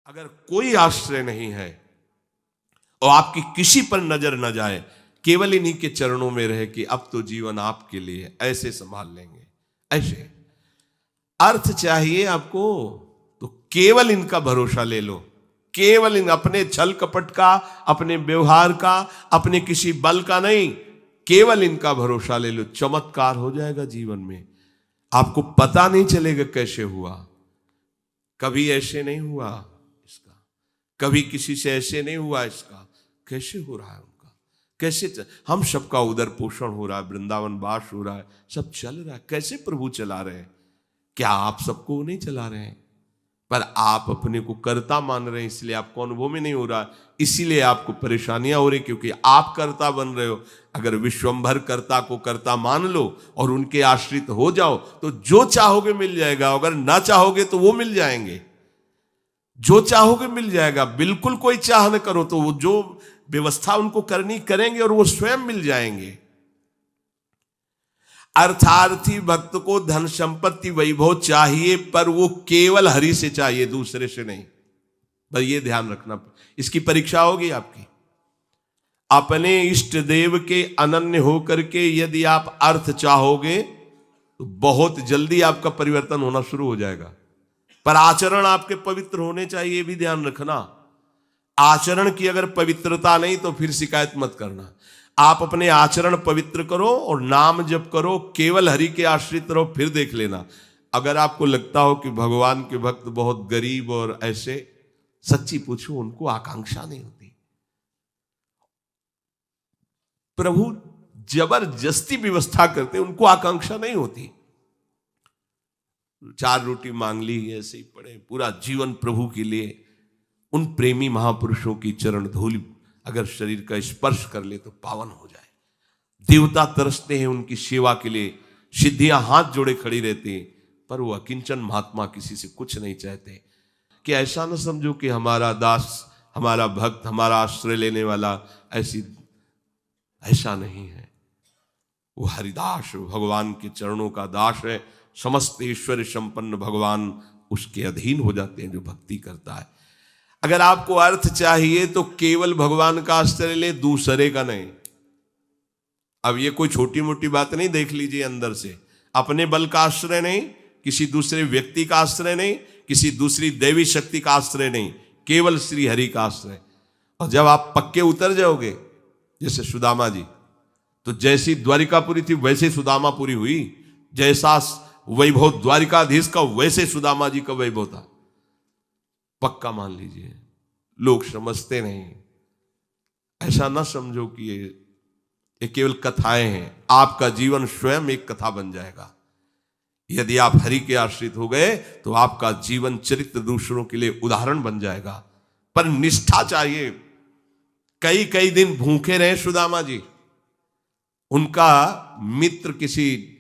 अगर कोई आश्रय नहीं है और आपकी किसी पर नजर न जाए, केवल इन्हीं के चरणों में रहे कि अब तो जीवन आपके लिए, ऐसे संभाल लेंगे। ऐसे अर्थ चाहिए आपको तो केवल इनका भरोसा ले लो, केवल इन अपने छल कपट का, अपने व्यवहार का, अपने किसी बल का नहीं, केवल इनका भरोसा ले लो। चमत्कार हो जाएगा जीवन में, आपको पता नहीं चलेगा कैसे हुआ। कभी ऐसे नहीं हुआ इसका, कभी किसी से ऐसे नहीं हुआ इसका, कैसे हो रहा है उनका, कैसे हम सबका उदर पोषण हो रहा है, वृंदावन वास हो रहा है, सब चल रहा है। कैसे प्रभु चला रहे हैं? क्या आप सबको नहीं चला रहे हैं? पर आप अपने को कर्ता मान रहे हैं, इसलिए आपको अनुभव में नहीं हो रहा, इसीलिए आपको परेशानियां हो रही, क्योंकि आप कर्ता बन रहे हो। अगर विश्वंभर कर्ता को कर्ता मान लो और उनके आश्रित हो जाओ तो जो चाहोगे मिल जाएगा, अगर ना चाहोगे तो वो मिल जाएंगे। जो चाहोगे मिल जाएगा, बिल्कुल कोई चाह न करो तो वो जो व्यवस्था उनको करनी करेंगे और वो स्वयं मिल जाएंगे। अर्थार्थी भक्त को धन संपत्ति वैभव चाहिए, पर वो केवल हरि से चाहिए, दूसरे से नहीं। बस ये ध्यान रखना, इसकी परीक्षा होगी आपकी। अपने इष्ट देव के अनन्य होकर के यदि आप अर्थ चाहोगे तो बहुत जल्दी आपका परिवर्तन होना शुरू हो जाएगा। पर आचरण आपके पवित्र होने चाहिए, भी ध्यान रखना। आचरण की अगर पवित्रता नहीं तो फिर शिकायत मत करना। आप अपने आचरण पवित्र करो और नाम जप करो, केवल हरि के आश्रित रहो, फिर देख लेना। अगर आपको लगता हो कि भगवान के भक्त बहुत गरीब और ऐसे, सच्ची पूछो, उनको आकांक्षा नहीं होती। प्रभु जबरदस्ती व्यवस्था करते, उनको आकांक्षा नहीं होती। 4 रोटी मांग ली, ऐसे ही पड़े, पूरा जीवन प्रभु के लिए। उन प्रेमी महापुरुषों की चरण धूल अगर शरीर का स्पर्श कर ले तो पावन हो जाए। देवता तरसते हैं उनकी सेवा के लिए, सिद्धियां हाथ जोड़े खड़ी रहती हैं, पर वो अकिंचन महात्मा किसी से कुछ नहीं चाहते। कि ऐसा न समझो कि हमारा दास, हमारा भक्त, हमारा आश्रय लेने वाला ऐसा नहीं है। वो हरिदास, भगवान के चरणों का दास है। समस्त ऐश्वर्य संपन्न भगवान उसके अधीन हो जाते हैं जो भक्ति करता है। अगर आपको अर्थ चाहिए तो केवल भगवान का आश्रय ले, दूसरे का नहीं। अब ये कोई छोटी मोटी बात नहीं, देख लीजिए अंदर से। अपने बल का आश्रय नहीं, किसी दूसरे व्यक्ति का आश्रय नहीं, किसी दूसरी देवी शक्ति का आश्रय नहीं, केवल श्री हरि का आश्रय। और जब आप पक्के उतर जाओगे, जैसे सुदामा जी, तो जैसी द्वारिकापुरी थी वैसे सुदामापुरी हुई। जैसा वैभव द्वारिकाधीश का वैसे सुदामा जी का वैभव था। पक्का मान लीजिए। लोग समझते नहीं, ऐसा ना समझो कि ये केवल कथाएं हैं। आपका जीवन स्वयं एक कथा बन जाएगा। यदि आप हरि के आश्रित हो गए तो आपका जीवन चरित्र दूसरों के लिए उदाहरण बन जाएगा। पर निष्ठा चाहिए। कई कई दिन भूखे रहे सुदामा जी। उनका मित्र किसी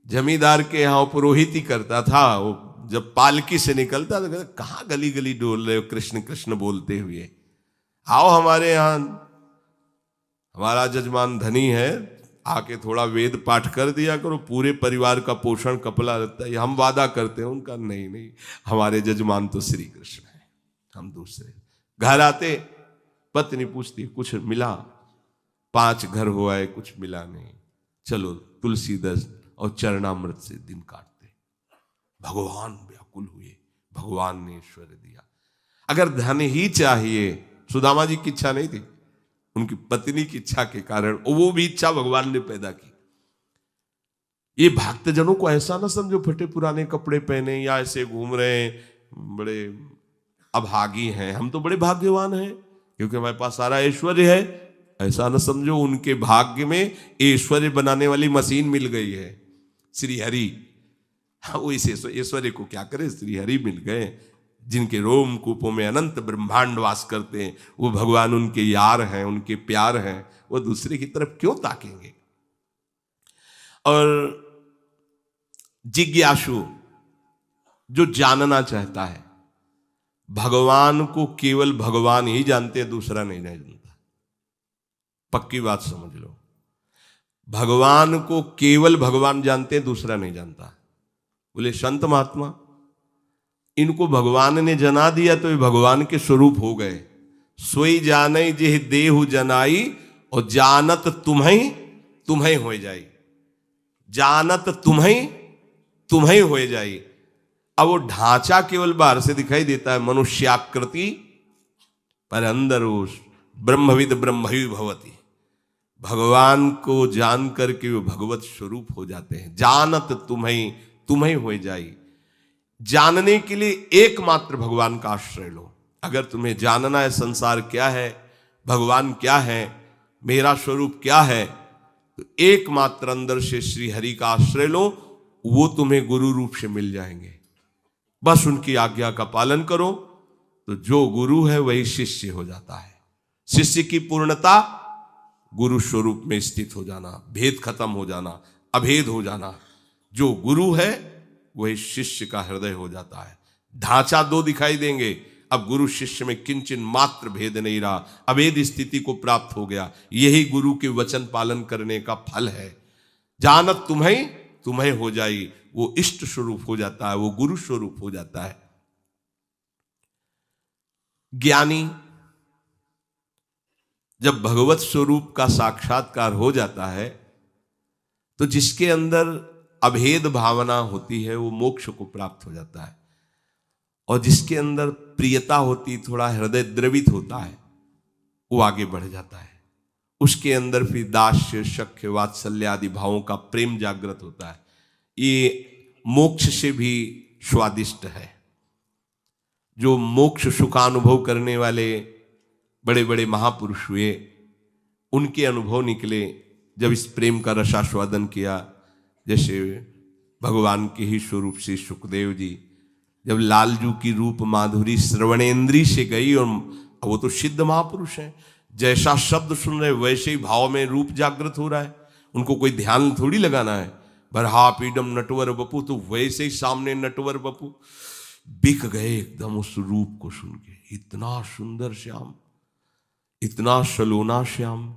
जमींदार के यहां पुरोहित ही करता था। वो जब पालकी से निकलता तो कहता, कहाँ गली गली डोल रहे हो कृष्ण कृष्ण बोलते हुए, आओ हमारे यहां, हमारा जजमान धनी है, आके थोड़ा वेद पाठ कर दिया करो, पूरे परिवार का पोषण कपला रहता है। हम वादा करते हैं उनका, नहीं नहीं, हमारे जजमान तो श्री कृष्ण है, हम दूसरे। घर आते पत्नी पूछती, कुछ मिला? 5 घर हो आए, कुछ मिला नहीं। चलो तुलसी दस और चरणामृत से दिन काटते। भगवान व्याकुल हुए, भगवान ने ऐश्वर्य दिया। अगर धन ही चाहिए, सुदामा जी की इच्छा नहीं थी, उनकी पत्नी की इच्छा के कारण वो भी इच्छा भगवान ने पैदा की। ये भक्तजनों को ऐसा ना समझो फटे पुराने कपड़े पहने या ऐसे घूम रहे हैं, बड़े अभागी हैं। हम तो बड़े भाग्यवान हैं क्योंकि हमारे पास सारा ऐश्वर्य है। ऐसा ना समझो, उनके भाग्य में ऐश्वर्य बनाने वाली मशीन मिल गई है, श्री हरि। वो इस ऐश्वर्य को क्या करे, श्री हरि मिल गए, जिनके रोम कूपों में अनंत ब्रह्मांड वास करते हैं। वो भगवान उनके यार हैं, उनके प्यार हैं। वो दूसरे की तरफ क्यों ताकेंगे? और जिज्ञासु, जो जानना चाहता है, भगवान को केवल भगवान ही जानते हैं, दूसरा नहीं जानता। पक्की बात समझ लो, भगवान को केवल भगवान जानते हैं, दूसरा नहीं जानता। बोले संत महात्मा, इनको भगवान ने जना दिया तो ये भगवान के स्वरूप हो गए। सोई जाने जेह देहु जनाई, और जानत तुम्हें तुम्हें हो जाई, जानत तुम्हें तुम्हें हो जाई। अब वो ढांचा केवल बाहर से दिखाई देता है मनुष्याकृति, पर अंदर वो ब्रह्मविद ब्रह्मवि भवति, भगवान को जान करके वो भगवत स्वरूप हो जाते हैं। जानत तुम्हें तुम्हें हो जाई। जानने के लिए एकमात्र भगवान का आश्रय लो। अगर तुम्हें जानना है संसार क्या है, भगवान क्या है, मेरा स्वरूप क्या है, तो एकमात्र अंदर से श्री हरि का आश्रय लो, वो तुम्हें गुरु रूप से मिल जाएंगे। बस उनकी आज्ञा का पालन करो तो जो गुरु है वही शिष्य हो जाता है। शिष्य की पूर्णता गुरु स्वरूप में स्थित हो जाना, भेद खत्म हो जाना, अभेद हो जाना। जो गुरु है वही शिष्य का हृदय हो जाता है। ढांचा दो दिखाई देंगे, अब गुरु शिष्य में किंचन मात्र भेद नहीं रहा, अभेद स्थिति को प्राप्त हो गया। यही गुरु के वचन पालन करने का फल है। जानत तुम्हें तुम्हें हो जाई, वो इष्ट स्वरूप हो जाता है, वो गुरु स्वरूप हो जाता है। ज्ञानी जब भगवत स्वरूप का साक्षात्कार हो जाता है तो जिसके अंदर अभेद भावना होती है वो मोक्ष को प्राप्त हो जाता है, और जिसके अंदर प्रियता होती, थोड़ा हृदय द्रवित होता है, वो आगे बढ़ जाता है। उसके अंदर फिर दास्य शक्य वात्सल्य आदि भावों का प्रेम जागृत होता है। ये मोक्ष से भी स्वादिष्ट है। जो मोक्ष सुखानुभव करने वाले बड़े बड़े महापुरुष हुए, उनके अनुभव निकले जब इस प्रेम का रसास्वादन किया। जैसे भगवान के ही स्वरूप से सुखदेव जी, जब लालजू की रूप माधुरी श्रवणेन्द्री से गई, और वो तो सिद्ध महापुरुष हैं, जैसा शब्द सुन रहे वैसे ही भाव में रूप जागृत हो रहा है। उनको कोई ध्यान थोड़ी लगाना है। बरहा पीडम नटवर बपू, तो वैसे ही सामने नटवर बपू बिक गए एकदम उस रूप को सुन के। इतना सुंदर श्याम, इतना सलोना श्याम,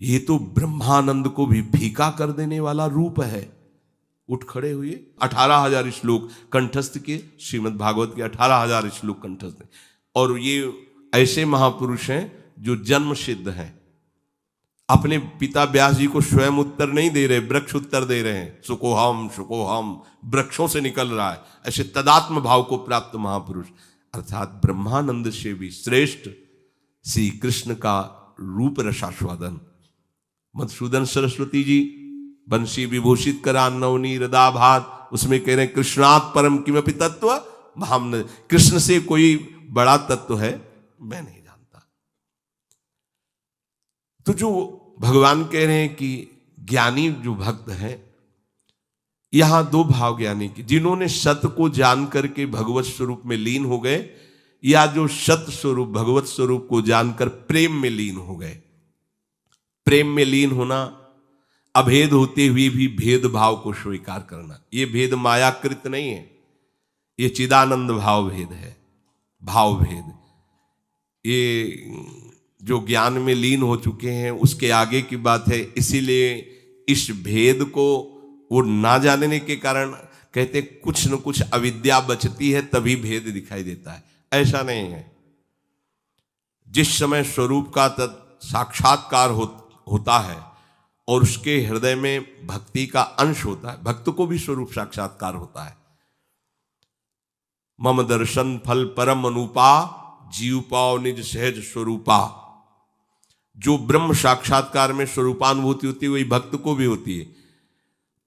ये तो ब्रह्मानंद को भी फीका कर देने वाला रूप है। उठ खड़े हुए, 18,000 श्लोक कंठस्थ किए, श्रीमद् भागवत के 18,000 श्लोक कंठस्थ। और ये ऐसे महापुरुष हैं जो जन्म सिद्ध हैं। अपने पिता व्यास जी को स्वयं उत्तर नहीं दे रहे, वृक्ष उत्तर दे रहे हैं। सुकोहम सुकोहम, वृक्षों से निकल रहा है। ऐसे तदात्म भाव को प्राप्त महापुरुष, अर्थात ब्रह्मानंद से भी श्रेष्ठ श्री कृष्ण का रूप रसास्वादन। मधुसूदन सरस्वती जी बंशी विभूषित करा नवनी हृदाभात, उसमें कह रहे हैं कृष्णात् परम किमपि तत्व हम, कृष्ण से कोई बड़ा तत्व है मैं नहीं जानता। तो जो भगवान कह रहे हैं कि ज्ञानी जो भक्त है, यहां दो भाव ज्ञानी की, जिन्होंने सत्य को जान करके भगवत स्वरूप में लीन हो गए, या जो सत्य स्वरूप भगवत स्वरूप को जानकर प्रेम में लीन हो गए। प्रेम में लीन होना, अभेद होते हुए भी भेदभाव को स्वीकार करना। ये भेद मायाकृत नहीं है, ये चिदानंद भाव भेद है, भाव भेद। ये जो ज्ञान में लीन हो चुके हैं उसके आगे की बात है। इसीलिए इस भेद को वो ना जानने के कारण कहते कुछ न कुछ अविद्या बचती है, तभी भेद दिखाई देता है। ऐसा नहीं है। जिस समय स्वरूप का साक्षात्कार होता है और उसके हृदय में भक्ति का अंश होता है, भक्त को भी स्वरूप साक्षात्कार होता है। मम दर्शन फल परम अनुपा, जीव पाओ निज सहज स्वरूपा। जो ब्रह्म साक्षात्कार में स्वरूपानुभूति होती है वही भक्त को भी होती है।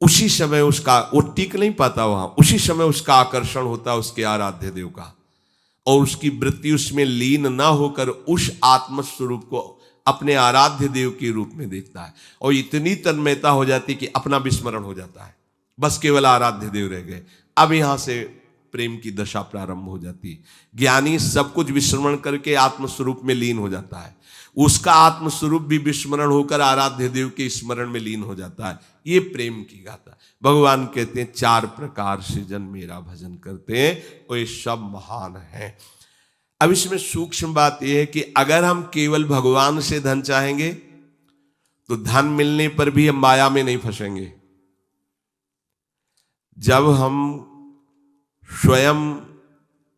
उसी समय उसका, वो टिक नहीं पाता वहां, उसी समय उसका आकर्षण होता है उसके आराध्य देव का, और उसकी वृत्ति उसमें लीन ना होकर उस आत्मस्वरूप को अपने आराध्य देव के रूप में देखता है, और इतनी तन्मयता हो जाती है कि अपना विस्मरण हो जाता है, बस केवल आराध्य देव रह गए। अब यहां से प्रेम की दशा प्रारंभ हो जाती है। ज्ञानी सब कुछ विस्मरण करके आत्मस्वरूप में लीन हो जाता है, उसका आत्मस्वरूप भी विस्मरण होकर आराध्य देव के स्मरण में लीन हो जाता है। ये प्रेम की गाथा। भगवान कहते हैं 4 प्रकार से जन मेरा भजन करते हैं, वो ये सब महान है। अब इसमें सूक्ष्म बात यह है कि अगर हम केवल भगवान से धन चाहेंगे तो धन मिलने पर भी हम माया में नहीं फंसेंगे। जब हम स्वयं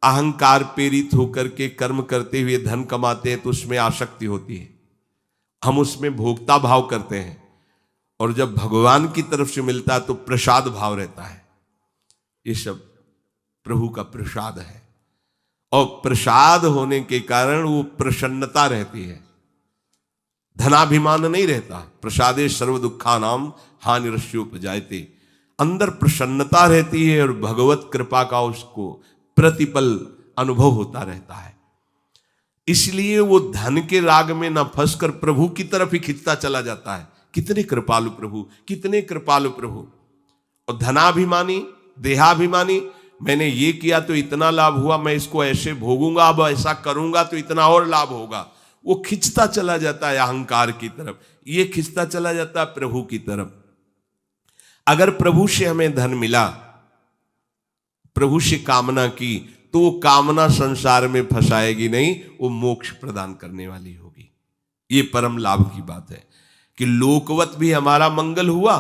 अहंकार प्रेरित होकर के कर्म करते हुए धन कमाते हैं तो उसमें आसक्ति होती है, हम उसमें भोक्ता भाव करते हैं। और जब भगवान की तरफ से मिलता है तो प्रसाद भाव रहता है। ये सब प्रभु का प्रसाद है, और प्रसाद होने के कारण वो प्रसन्नता रहती है, धनाभिमान नहीं रहता। प्रसादे सर्व दुखा नाम हानिरस्योपजायते, अंदर प्रसन्नता रहती है और भगवत कृपा का उसको प्रतिपल अनुभव होता रहता है। इसलिए वो धन के राग में ना फंसकर प्रभु की तरफ ही खिंचता चला जाता है। कितने कृपालु प्रभु, कितने कृपालु प्रभु। और धनाभिमानी, देहाभिमानी, मैंने ये किया तो इतना लाभ हुआ, मैं इसको ऐसे भोगूंगा, अब ऐसा करूंगा तो इतना और लाभ होगा, वो खिंचता चला जाता है अहंकार की तरफ, ये खिंचता चला जाता है प्रभु की तरफ। अगर प्रभु से हमें धन मिला, प्रभु से कामना की, तो वो कामना संसार में फंसाएगी नहीं, वो मोक्ष प्रदान करने वाली होगी। ये परम लाभ की बात है कि लोकवत भी हमारा मंगल हुआ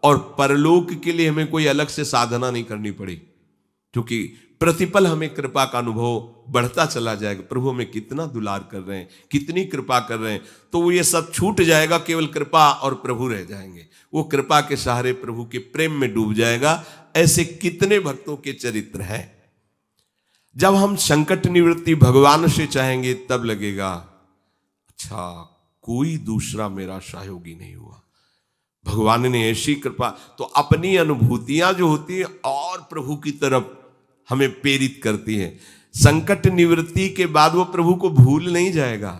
और परलोक के लिए हमें कोई अलग से साधना नहीं करनी पड़ी, क्योंकि प्रतिपल हमें कृपा का अनुभव बढ़ता चला जाएगा। प्रभु हमें कितना दुलार कर रहे हैं, कितनी कृपा कर रहे हैं, तो वो ये सब छूट जाएगा, केवल कृपा और प्रभु रह जाएंगे। वो कृपा के सहारे प्रभु के प्रेम में डूब जाएगा। ऐसे कितने भक्तों के चरित्र हैं। जब हम संकट निवृत्ति भगवान से चाहेंगे तब लगेगा अच्छा कोई दूसरा मेरा सहयोगी नहीं हुआ, भगवान ने ऐसी कृपा। तो अपनी अनुभूतियां जो होती है और प्रभु की तरफ हमें प्रेरित करती है। संकट निवृत्ति के बाद वो प्रभु को भूल नहीं जाएगा,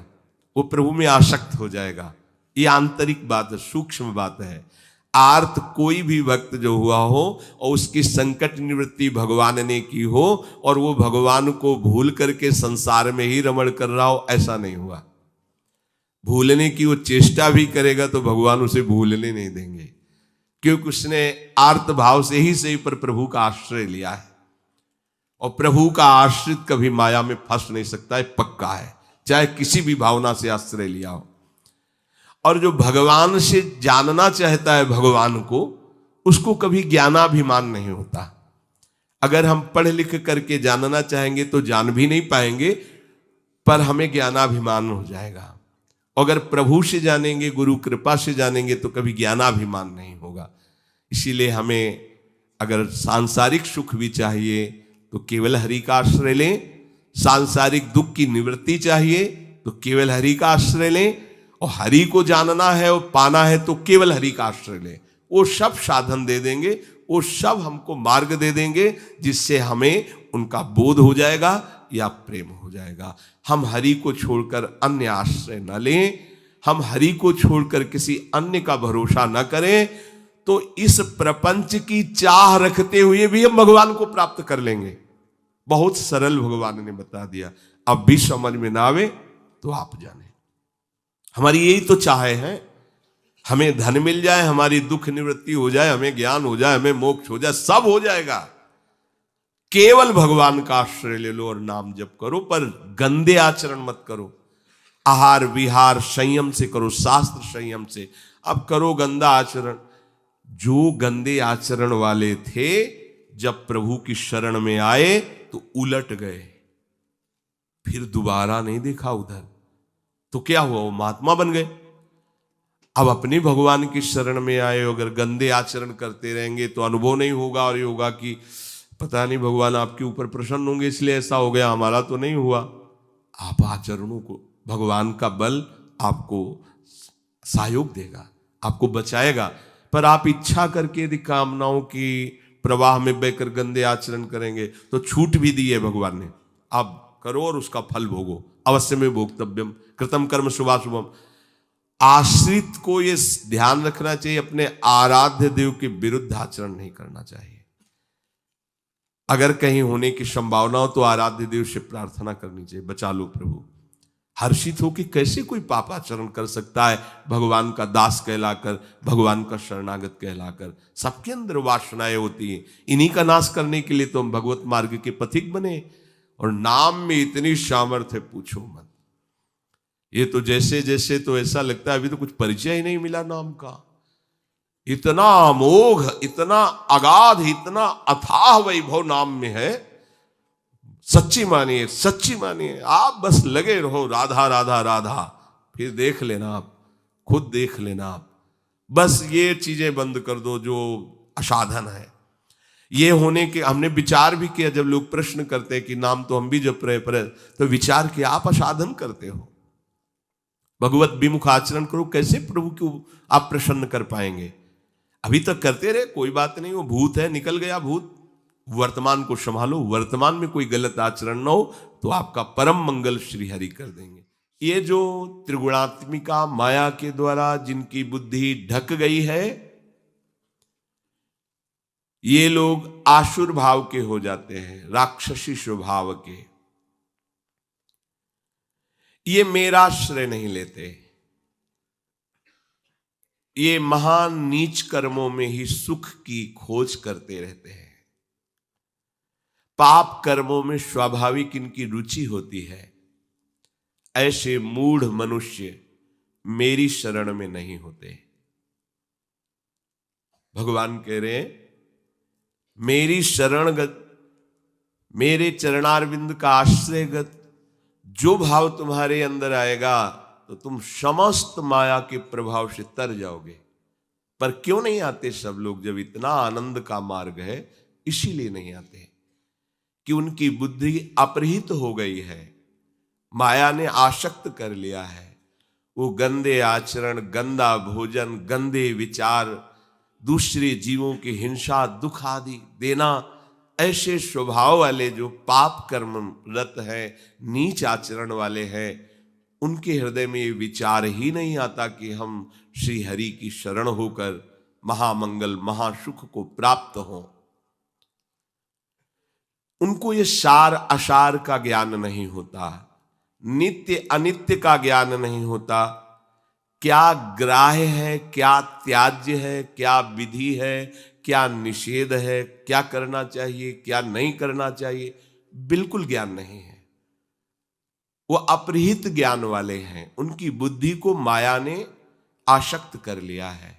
वो प्रभु में आसक्त हो जाएगा। ये आंतरिक बात है, सूक्ष्म बात है। आर्त कोई भी भक्त जो हुआ हो और उसकी संकट निवृत्ति भगवान ने की हो और वो भगवान को भूल करके संसार में ही रमण कर रहा हो, ऐसा नहीं हुआ। भूलने की वो चेष्टा भी करेगा तो भगवान उसे भूलने नहीं देंगे, क्योंकि उसने आर्त भाव से ही सही पर प्रभु का आश्रय लिया है। और प्रभु का आश्रित कभी माया में फंस नहीं सकता है, पक्का है, चाहे किसी भी भावना से आश्रय लिया हो। और जो भगवान से जानना चाहता है भगवान को, उसको कभी ज्ञानाभिमान नहीं होता। अगर हम पढ़ लिख करके जानना चाहेंगे तो जान भी नहीं पाएंगे, पर हमें ज्ञानाभिमान हो जाएगा। अगर प्रभु से जानेंगे, गुरु कृपा से जानेंगे, तो कभी ज्ञानाभिमान नहीं होगा। इसीलिए हमें अगर सांसारिक सुख भी चाहिए तो केवल हरि का आश्रय लें, सांसारिक दुख की निवृत्ति चाहिए तो केवल हरि का आश्रय लें, और हरि को जानना है और पाना है तो केवल हरि का आश्रय लें। वो सब साधन दे देंगे, वो सब हमको मार्ग दे देंगे, जिससे हमें उनका बोध हो जाएगा या प्रेम हो जाएगा। हम हरि को छोड़कर अन्य आश्रय न लें, हम हरि को छोड़कर किसी अन्य का भरोसा न करें, तो इस प्रपंच की चाह रखते हुए भी हम भगवान को प्राप्त कर लेंगे। बहुत सरल भगवान ने बता दिया। अब भी समझ में ना आवे तो आप जाने। हमारी यही तो चाह है, हमें धन मिल जाए, हमारी दुख निवृत्ति हो जाए, हमें ज्ञान हो जाए, हमें मोक्ष हो जाए, सब हो जाएगा। केवल भगवान का आश्रय ले लो और नाम जप करो, पर गंदे आचरण मत करो। आहार विहार संयम से करो, शास्त्र संयम से। अब करो गंदा आचरण। जो गंदे आचरण वाले थे जब प्रभु की शरण में आए तो उलट गए, फिर दोबारा नहीं देखा उधर, तो क्या हुआ, वो महात्मा बन गए। अब अपने भगवान की शरण में आए, अगर गंदे आचरण करते रहेंगे तो अनुभव नहीं होगा, और ये होगा कि पता नहीं भगवान आपके ऊपर प्रसन्न होंगे इसलिए ऐसा हो गया, हमारा तो नहीं हुआ। आप आचरणों को, भगवान का बल आपको सहयोग देगा, आपको बचाएगा। पर आप इच्छा करके यदि कामनाओं की प्रवाह में बहकर गंदे आचरण करेंगे तो छूट भी दी है भगवान ने, आप करो और उसका फल भोगो। अवश्य में भोक्तव्यम कृतम कर्म शुभाशुभम। आश्रित को ये ध्यान रखना चाहिए, अपने आराध्य देव के विरुद्ध आचरण नहीं करना चाहिए। अगर कहीं होने की संभावना हो तो आराध्य देव से प्रार्थना करनी चाहिए, बचा लो प्रभु। हर्षित हो कि कैसे कोई पापाचरण कर सकता है भगवान का दास कहलाकर, भगवान का शरणागत कहलाकर। सबके अंदर वासनाएं होती हैं, इन्हीं का नाश करने के लिए तो हम भगवत मार्ग के पथिक बने। और नाम में इतनी सामर्थ्य पूछो मत। ये तो जैसे जैसे तो ऐसा लगता है अभी तो कुछ परिचय ही नहीं मिला नाम का। इतना अमोघ, इतना अगाध, इतना अथाह वैभव नाम में है सच्ची मानिए, सच्ची मानिए, आप बस लगे रहो राधा राधा राधा, फिर देख लेना आप, खुद देख लेना आप। बस ये चीजें बंद कर दो जो असाधन है। ये होने के हमने विचार भी किया, जब लोग प्रश्न करते हैं कि नाम तो हम भी जप रहे पर, तो विचार किया आप असाधन करते हो, भगवत विमुख आचरण करो, कैसे प्रभु को आप प्रसन्न कर पाएंगे? अभी तक करते रहे, कोई बात नहीं, वो भूत है, निकल गया भूत। वर्तमान को संभालो, वर्तमान में कोई गलत आचरण न हो तो आपका परम मंगल श्री हरि कर देंगे। ये जो त्रिगुणात्मिका माया के द्वारा जिनकी बुद्धि ढक गई है, ये लोग आसुर भाव के हो जाते हैं, राक्षसी स्वभाव के। ये मेरा श्रेय नहीं लेते, ये महान नीच कर्मों में ही सुख की खोज करते रहते हैं। पाप कर्मों में स्वाभाविक इनकी रुचि होती है। ऐसे मूढ़ मनुष्य मेरी शरण में नहीं होते। भगवान कह रहे हैं, मेरी शरणगत, मेरे चरणारविंद का आश्रयगत जो भाव तुम्हारे अंदर आएगा तो तुम समस्त माया के प्रभाव से तर जाओगे। पर क्यों नहीं आते सब लोग? जब इतना आनंद का मार्ग है, इसीलिए नहीं आते कि उनकी बुद्धि अपहृत हो गई है, माया ने आसक्त कर लिया है। वो गंदे आचरण, गंदा भोजन, गंदे विचार, दूसरे जीवों की हिंसा, दुख आदि देना, ऐसे स्वभाव वाले जो पाप कर्म रत है, नीच आचरण वाले हैं, उनके हृदय में ये विचार ही नहीं आता कि हम श्री हरि की शरण होकर महामंगल महासुख को प्राप्त हों। उनको ये सार असार का ज्ञान नहीं होता, नित्य अनित्य का ज्ञान नहीं होता। क्या ग्राह्य है, क्या त्याज्य है, क्या विधि है, क्या निषेध है, क्या करना चाहिए, क्या नहीं करना चाहिए, बिल्कुल ज्ञान नहीं है। वो अपहृत ज्ञान वाले हैं, उनकी बुद्धि को माया ने आसक्त कर लिया है।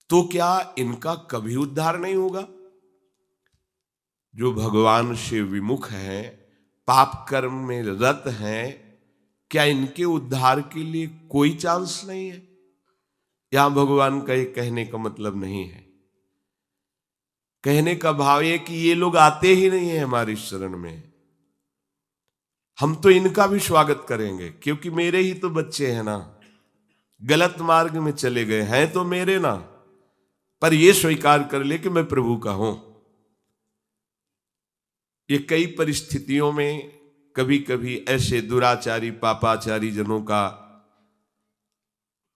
तो क्या इनका कभी उद्धार नहीं होगा? जो भगवान से विमुख हैं, पाप कर्म में रत हैं, क्या इनके उद्धार के लिए कोई चांस नहीं है? यहां भगवान का ये कहने का मतलब नहीं है। कहने का भाव ये कि ये लोग आते ही नहीं है हमारी शरण में, हम तो इनका भी स्वागत करेंगे, क्योंकि मेरे ही तो बच्चे हैं ना, गलत मार्ग में चले गए हैं तो मेरे ना, पर ये स्वीकार कर ले कि मैं प्रभु का हूं। ये कई परिस्थितियों में कभी कभी ऐसे दुराचारी पापाचारी जनों का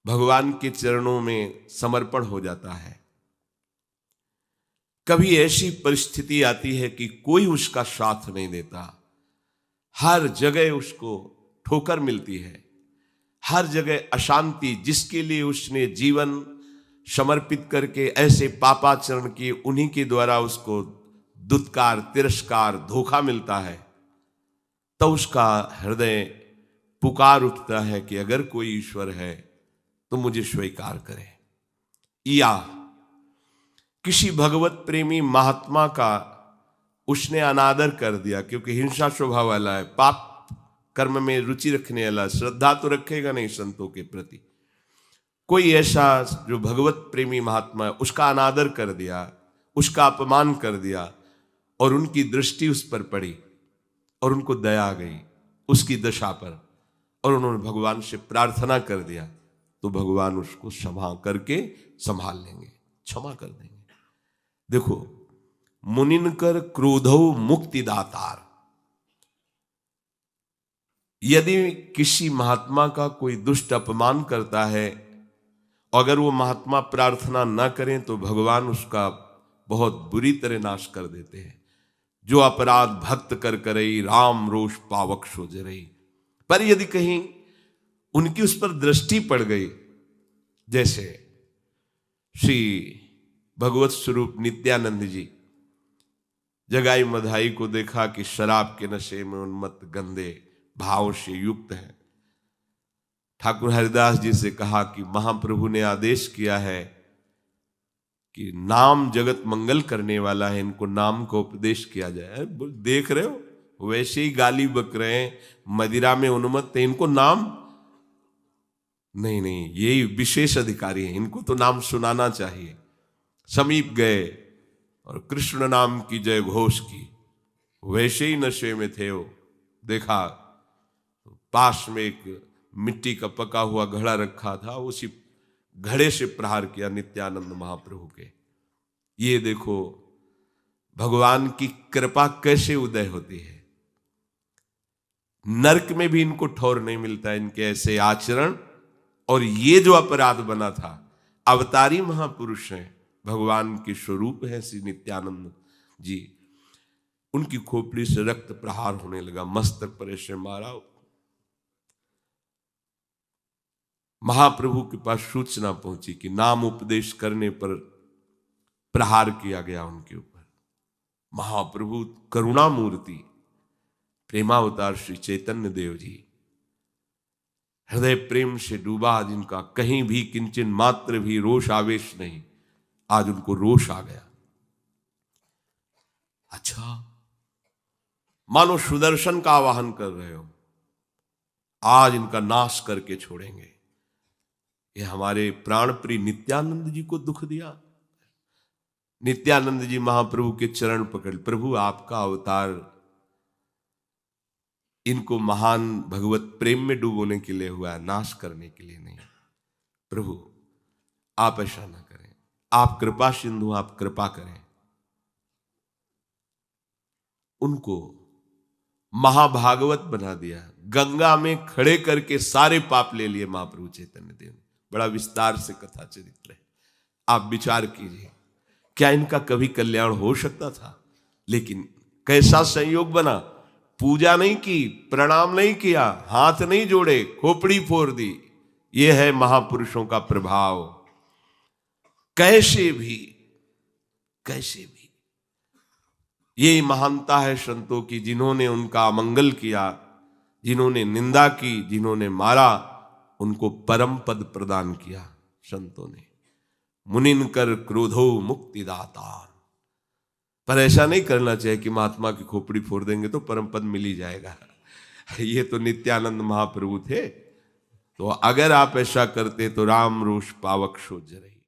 भगवान के चरणों में समर्पण हो जाता है। कभी ऐसी परिस्थिति आती है कि कोई उसका साथ नहीं देता, हर जगह उसको ठोकर मिलती है, हर जगह अशांति। जिसके लिए उसने जीवन समर्पित करके ऐसे पापाचरण किए, उन्हीं के द्वारा उसको दुत्कार, तिरस्कार, धोखा मिलता है, तो उसका हृदय पुकार उठता है कि अगर कोई ईश्वर है तो मुझे स्वीकार करे। या किसी भगवत प्रेमी महात्मा का उसने अनादर कर दिया, क्योंकि हिंसा स्वभाव वाला है, पाप कर्म में रुचि रखने वाला, श्रद्धा तो रखेगा नहीं संतों के प्रति। कोई ऐसा जो भगवत प्रेमी महात्मा है, उसका अनादर कर दिया, उसका अपमान कर दिया, और उनकी दृष्टि उस पर पड़ी और उनको दया आ गई उसकी दशा पर, और उन्होंने भगवान से प्रार्थना कर दिया, तो भगवान उसको क्षमा करके संभाल लेंगे, क्षमा कर देंगे। देखो, मुनिनकर क्रोधौ मुक्तिदातार। यदि किसी महात्मा का कोई दुष्ट अपमान करता है, अगर वो महात्मा प्रार्थना न करें तो भगवान उसका बहुत बुरी तरह नाश कर देते हैं। जो अपराध भक्त कर करई, राम रोष पावक सो जरई। पर यदि कहीं उनकी उस पर दृष्टि पड़ गई, जैसे श्री भगवत स्वरूप नित्यानंद जी, जगाई मधाई को देखा कि शराब के नशे में उन्मत्त गंदे भाव से युक्त है। ठाकुर हरिदास जी से कहा कि महाप्रभु ने आदेश किया है कि नाम जगत मंगल करने वाला है, इनको नाम का उपदेश किया जाए। देख रहे हो वैसे ही गाली बक रहे हैं, मदिरा में उन्मत्त है, इनको नाम नहीं, यही विशेष अधिकारी हैं, इनको तो नाम सुनाना चाहिए। समीप गए और कृष्ण नाम की जय घोष की, वैसे ही नशे में थे वो। देखा पास में एक मिट्टी का पका हुआ घड़ा रखा था, उसी घड़े से प्रहार किया नित्यानंद महाप्रभु के। ये देखो भगवान की कृपा कैसे उदय होती है। नरक में भी इनको ठौर नहीं मिलता इनके ऐसे आचरण। और ये जो अपराध बना था, अवतारी महापुरुष हैं, भगवान के स्वरूप है श्री नित्यानंद जी। उनकी खोपड़ी से रक्त प्रहार होने लगा, मस्तक पर ऐसे मारा। महाप्रभु के पास सूचना पहुंची कि नाम उपदेश करने पर प्रहार किया गया उनके ऊपर। महाप्रभु करुणा मूर्ति प्रेमावतार श्री चैतन्य देव जी, हृदय प्रेम से डूबा, जिनका कहीं भी किंचन मात्र भी रोष आवेश नहीं, आज उनको रोष आ गया। अच्छा, मानो सुदर्शन का आवाहन कर रहे हो, आज इनका नाश करके छोड़ेंगे। ये हमारे प्राण प्रिय नित्यानंद जी को दुख दिया। नित्यानंद जी महाप्रभु के चरण पकड़, प्रभु आपका अवतार इनको महान भगवत प्रेम में डूबोने के लिए हुआ है, नाश करने के लिए नहीं। प्रभु आप ऐसा ना करें, आप कृपा सिंधु, आप कृपा करें। उनको महाभागवत बना दिया, गंगा में खड़े करके सारे पाप ले लिए महाप्रभु चैतन्य देव ने। बड़ा विस्तार से कथा चरित्र है, आप विचार कीजिए, क्या इनका कभी कल्याण हो सकता था? लेकिन कैसा संयोग बना, पूजा नहीं की, प्रणाम नहीं किया, हाथ नहीं जोड़े, खोपड़ी फोड़ दी। यह है महापुरुषों का प्रभाव। कैसे भी ये महानता है संतों की, जिन्होंने उनका अमंगल किया, जिन्होंने निंदा की, जिन्होंने मारा, उनको परम पद प्रदान किया संतों ने। मुनिन कर क्रोधो मुक्तिदाता। पर ऐसा नहीं करना चाहिए कि महात्मा की खोपड़ी फोड़ देंगे तो परम पद मिल ही जाएगा। ये तो नित्यानंद महाप्रभु थे, तो अगर आप ऐसा करते तो राम रोष पावक शो जरई।